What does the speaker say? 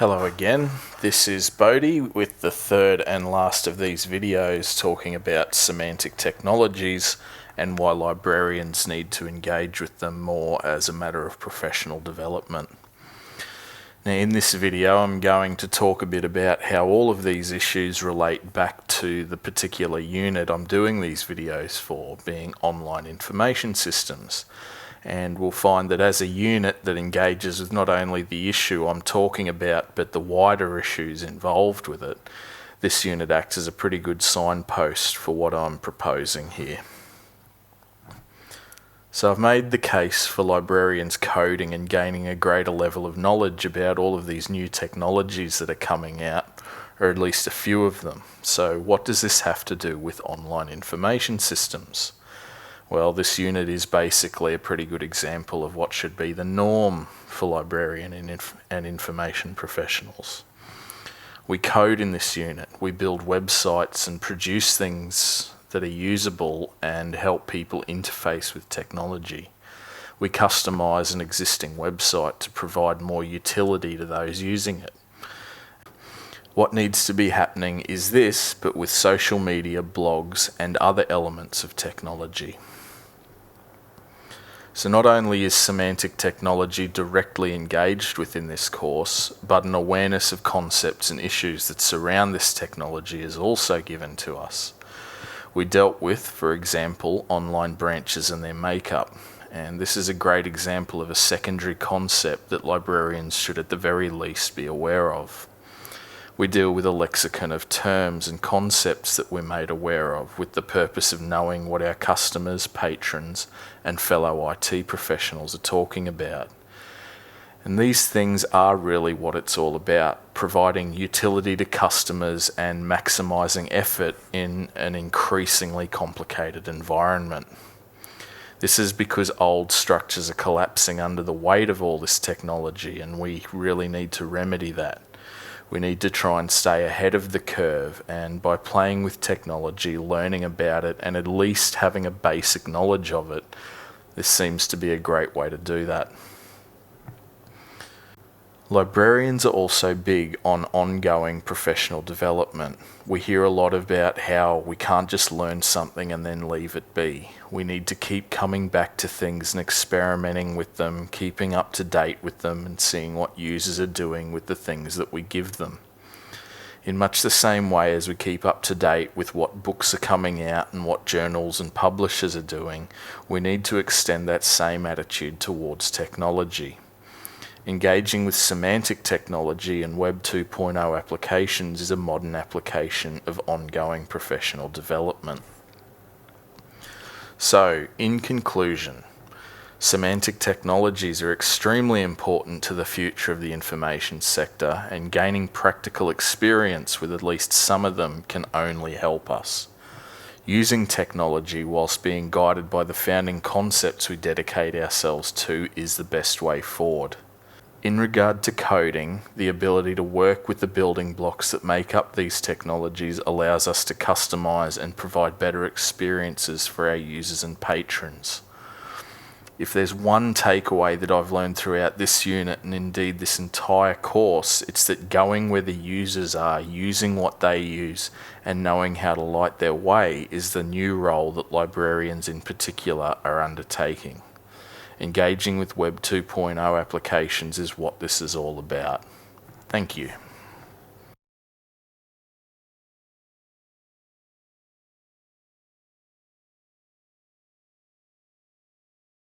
Hello again, this is Bodhi with the third and last of these videos talking about semantic technologies and why librarians need to engage with them more as a matter of professional development. Now in this video I'm going to talk a bit about how all of these issues relate back to the particular unit I'm doing these videos for, being online information systems. And we'll find that as a unit that engages with not only the issue I'm talking about, but the wider issues involved with it, this unit acts as a pretty good signpost for what I'm proposing here. So I've made the case for librarians coding and gaining a greater level of knowledge about all of these new technologies that are coming out, or at least a few of them. So what does this have to do with online information systems? Well, this unit is basically a pretty good example of what should be the norm for librarian and information professionals. We code in this unit, we build websites and produce things that are usable and help people interface with technology. We customize an existing website to provide more utility to those using it. What needs to be happening is this, but with social media, blogs, and other elements of technology. So not only is semantic technology directly engaged within this course, but an awareness of concepts and issues that surround this technology is also given to us. We dealt with, for example, online branches and their makeup, and this is a great example of a secondary concept that librarians should at the very least be aware of. We deal with a lexicon of terms and concepts that we're made aware of with the purpose of knowing what our customers, patrons, and fellow IT professionals are talking about. And these things are really what it's all about, providing utility to customers and maximising effort in an increasingly complicated environment. This is because old structures are collapsing under the weight of all this technology, and we really need to remedy that. We need to try and stay ahead of the curve, and by playing with technology, learning about it, and at least having a basic knowledge of it, this seems to be a great way to do that. Librarians are also big on ongoing professional development. We hear a lot about how we can't just learn something and then leave it be. We need to keep coming back to things and experimenting with them, keeping up to date with them, and seeing what users are doing with the things that we give them. In much the same way as we keep up to date with what books are coming out and what journals and publishers are doing, we need to extend that same attitude towards technology. Engaging with semantic technology and Web 2.0 applications is a modern application of ongoing professional development. So, in conclusion, semantic technologies are extremely important to the future of the information sector, and gaining practical experience with at least some of them can only help us. Using technology whilst being guided by the founding concepts we dedicate ourselves to is the best way forward. In regard to coding, the ability to work with the building blocks that make up these technologies allows us to customize and provide better experiences for our users and patrons. If there's one takeaway that I've learned throughout this unit, and indeed this entire course, it's that going where the users are, using what they use, and knowing how to light their way is the new role that librarians in particular are undertaking. Engaging with Web 2.0 applications is what this is all about. Thank you.